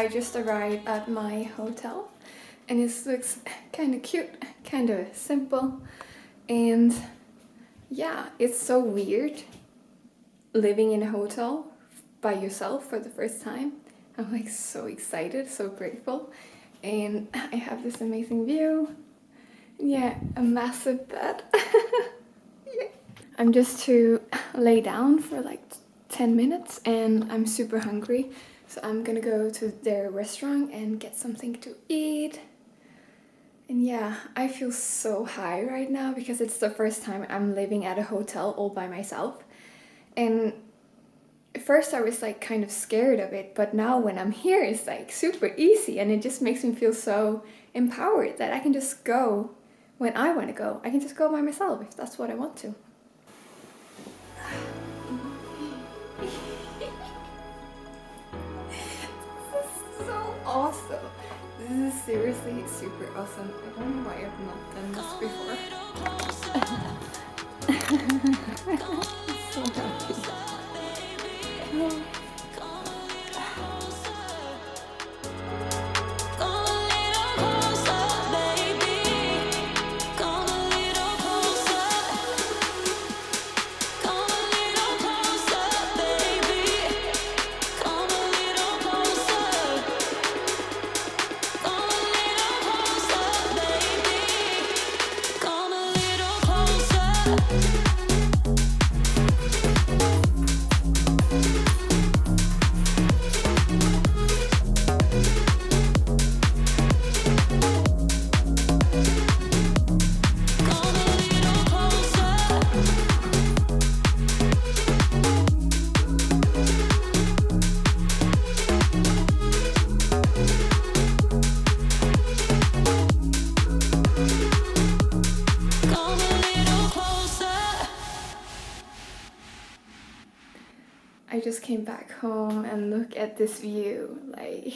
I just arrived at my hotel and it looks kind of cute, kind of simple, and yeah, it's so weird living in a hotel by yourself for the first time. I'm like so excited, so grateful, and I have this amazing view. Yeah, a massive bed. Yeah. I'm just to lay down for like 10 minutes and I'm super hungry. So I'm gonna go to their restaurant and get something to eat. And yeah, I feel so high right now because it's the first time I'm living at a hotel all by myself. And at first I was like kind of scared of it, but now when I'm here it's like super easy and it just makes me feel so empowered that I can just go when I want to go. I can just go by myself if that's what I want to. This is so awesome. This is seriously super awesome. I don't know why I've not done this before. I'm so happy. I just came back home and look at this view, like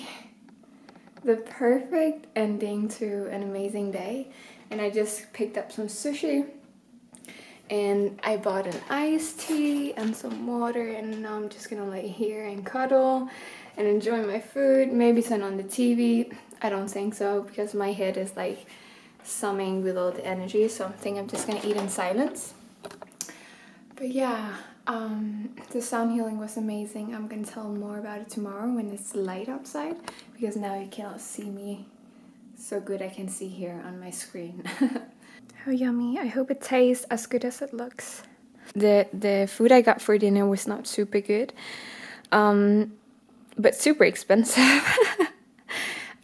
the perfect ending to an amazing day. And I just picked up some sushi and I bought an iced tea and some water, and now I'm just gonna lay here and cuddle and enjoy my food, maybe turn on the TV. I don't think so because my head is like summing with all the energy, so I think I'm just gonna eat in silence. But yeah, the sound healing was amazing. I'm gonna tell more about it tomorrow when it's light outside, because now you cannot see me so good. I can see here on my screen. How yummy. I hope it tastes as good as it looks. The food I got for dinner was not super good, but super expensive.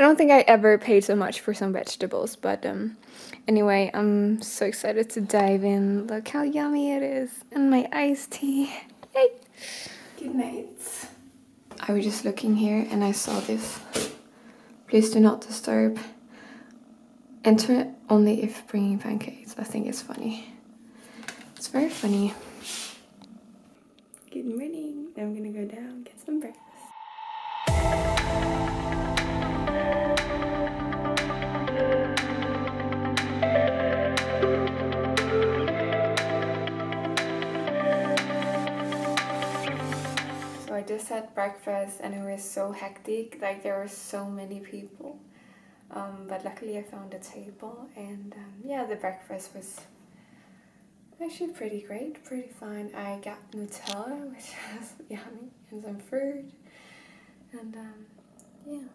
I don't think I ever paid so much for some vegetables, but anyway, I'm so excited to dive in. Look how yummy it is. And my iced tea. Yay! Good night. I was just looking here and I saw this. Please do not disturb. Enter only if bringing pancakes. I think it's funny. It's very funny. Good morning. I'm gonna go down, get some breakfast. I just had breakfast and it was so hectic, like there were so many people, but luckily I found a table, and yeah, the breakfast was actually pretty great, pretty fine. I got Nutella, which was yummy, and some fruit, and yeah.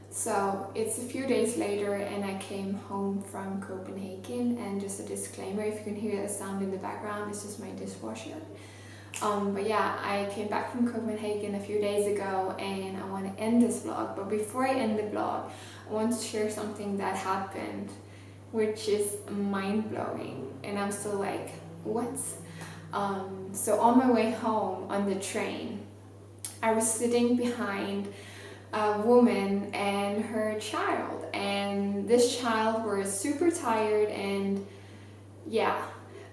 So it's a few days later and I came home from Copenhagen, and just a disclaimer, if you can hear the sound in the background, it's just my dishwasher. But yeah, I came back from Copenhagen a few days ago and I want to end this vlog, but before I end the vlog, I want to share something that happened which is mind-blowing, and I'm still like, what? So on my way home on the train, I was sitting behind a woman and her child, and this child was super tired, and yeah,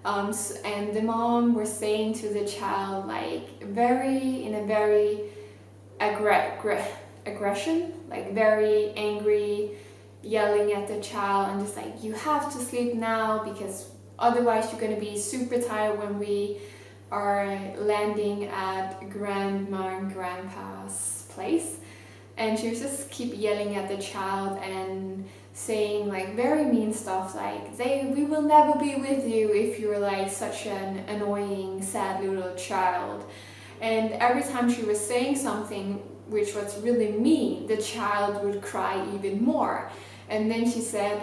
and the mom was saying to the child, like in a very aggression, like very angry, yelling at the child, and just like, you have to sleep now because otherwise you're going to be super tired when we are landing at grandma and grandpa's place, and she was just keep yelling at the child and saying like very mean stuff like we will never be with you if you're like such an annoying sad little child. And every time she was saying something which was really mean, the child would cry even more. And then she said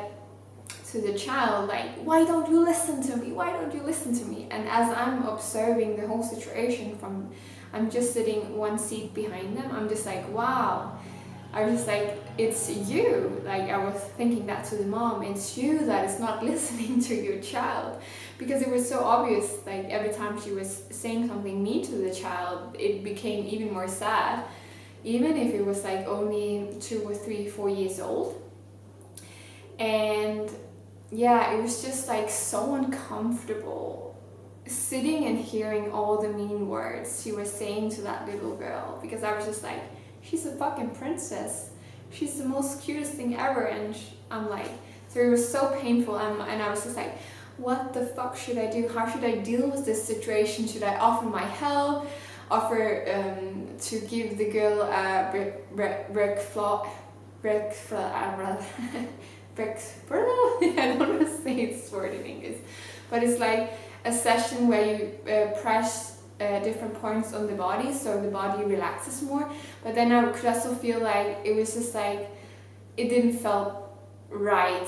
to the child like, why don't you listen to me, why don't you listen to me? And as I'm observing the whole situation from, I'm just sitting one seat behind them, I'm just like, wow. I was just like, it's you. Like I was thinking that to the mom, it's you that is not listening to your child. Because it was so obvious, like every time she was saying something mean to the child, it became even more sad. Even if it was like only 2 or 3, 4 years old. And yeah, it was just like so uncomfortable sitting and hearing all the mean words she was saying to that little girl, because I was just like, she's a fucking princess, she's the most cutest thing ever. And I'm like, so it was so painful, and I was just like, what the fuck should I do? How should I deal with this situation? Should I offer my help, offer to give the girl a I don't want to say this word in English, but it's like a session where you press different points on the body so the body relaxes more. But then I could also feel like it was just like it didn't feel right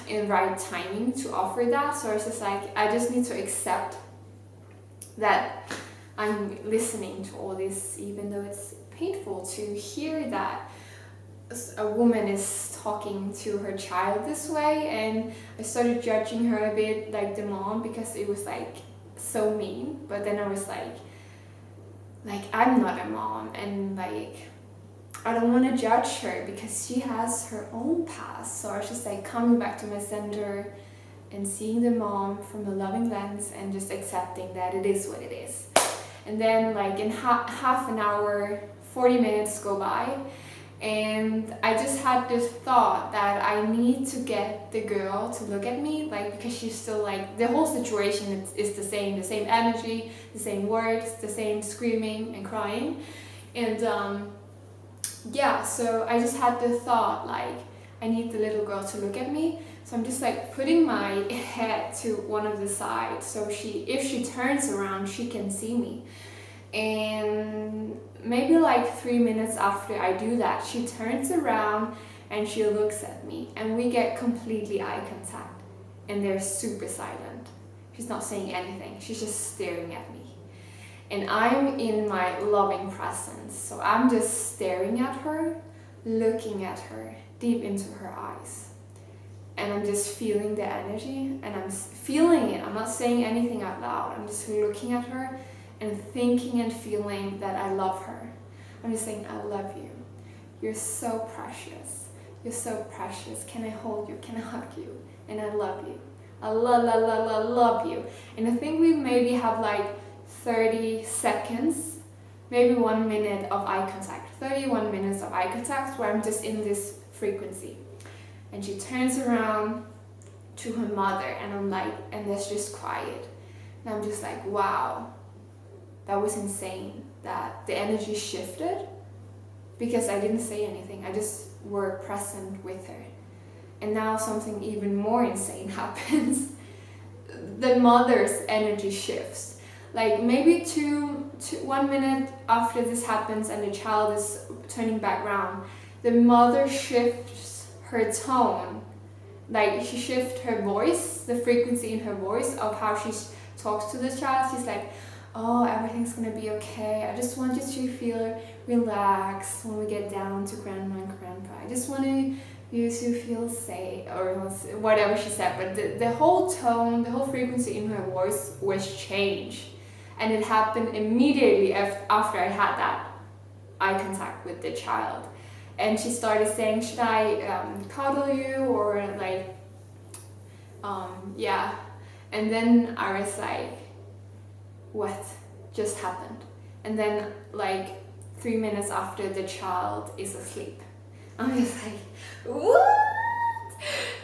in right timing to offer that. So it's just like I just need to accept that I'm listening to all this, even though it's painful to hear that a woman is talking to her child this way. And I started judging her a bit, like the mom, because it was like so mean. But then I was like I'm not a mom, and like I don't want to judge her because she has her own past. So I was just like coming back to my center and seeing the mom from a loving lens and just accepting that it is what it is. And then like in half an hour, 40 minutes go by, and I just had this thought that I need to get the girl to look at me, like, because she's still like, the whole situation is the same energy, the same words, the same screaming and crying. And yeah, so I just had the thought like, I need the little girl to look at me. So I'm just like putting my head to one of the sides, so if she turns around, she can see me. And maybe like 3 minutes after I do that, she turns around and she looks at me, and we get completely eye contact, and they're super silent. She's not saying anything, she's just staring at me. And I'm in my loving presence, so I'm just staring at her, looking at her deep into her eyes. And I'm just feeling the energy, and I'm feeling it. I'm not saying anything out loud. I'm just looking at her and thinking and feeling that I love her. I'm just saying, I love you. You're so precious. You're so precious. Can I hold you? Can I hug you? And I love you. I love you. And I think we maybe have like 30 seconds, maybe 1 minute of eye contact. 31 minutes of eye contact where I'm just in this frequency. And she turns around to her mother, and I'm like, and there's just quiet. And I'm just like, wow, that was insane. That the energy shifted because I didn't say anything. I just were present with her. And now something even more insane happens. The mother's energy shifts. Like maybe 1 minute after this happens and the child is turning back around, the mother shifts her tone. Like she shifts her voice, the frequency in her voice of how she talks to the child. She's like, oh, everything's gonna be okay. I just want you to feel relaxed when we get down to grandma and grandpa. I just want you to feel safe, or whatever she said. But the whole tone, the whole frequency in her voice was changed. And it happened immediately after I had that eye contact with the child. And she started saying, should I cuddle you, or like, yeah. And then I was like, what just happened? And then like 3 minutes after, the child is asleep. I'm just like, what?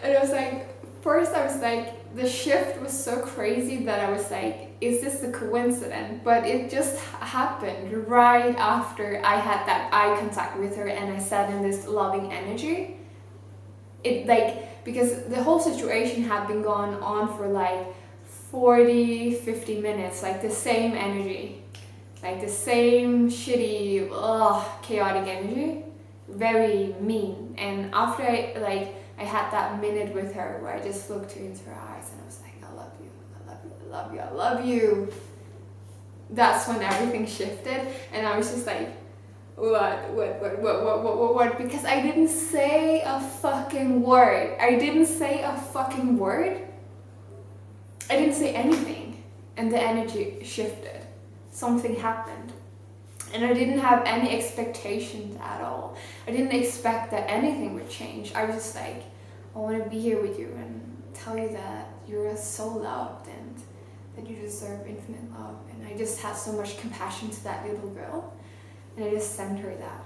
And I was like, first I was like, the shift was so crazy that I was like, is this a coincidence? But it just happened right after I had that eye contact with her and I sat in this loving energy. It like, because the whole situation had been going on for like 40-50 minutes, like the same energy, like the same shitty, chaotic energy, very mean. And after I had that minute with her where I just looked into her eyes and I was like, I love you, I love you, I love you, I love you. That's when everything shifted, and I was just like, what? Because I didn't say a fucking word. I didn't say a fucking word. I didn't say anything, and the energy shifted. Something happened. And I didn't have any expectations at all. I didn't expect that anything would change. I was just like, I want to be here with you and tell you that you're so loved and that you deserve infinite love. And I just had so much compassion to that little girl. And I just sent her that.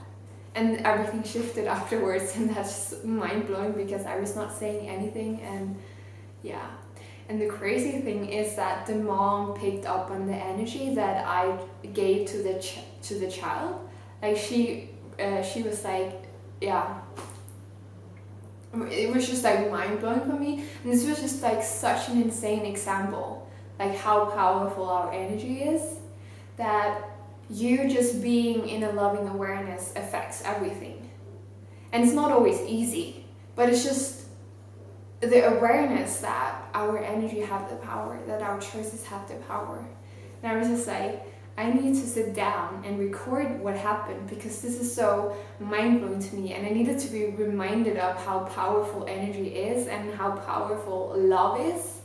And everything shifted afterwards, and that's just mind-blowing because I was not saying anything. And yeah. And the crazy thing is that the mom picked up on the energy that I gave to the child. Like she was like, yeah. It was just like mind-blowing for me. And this was just like such an insane example, like how powerful our energy is, that you just being in a loving awareness affects everything. And it's not always easy, but it's just the awareness that our energy have the power, that our choices have the power. And I was just like, I need to sit down and record what happened because this is so mind-blowing to me, and I needed to be reminded of how powerful energy is and how powerful love is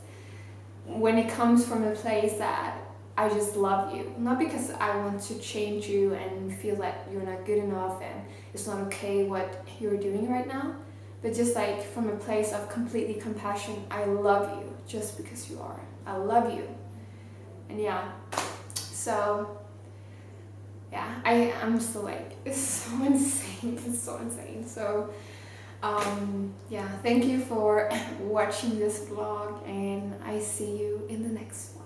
when it comes from a place that I just love you. Not because I want to change you and feel like you're not good enough and it's not okay what you're doing right now, but just like from a place of completely compassion. I love you just because you are. I love you. And yeah, so yeah, I'm still like, it's so insane. It's so insane. So yeah, thank you for watching this vlog, and I see you in the next one.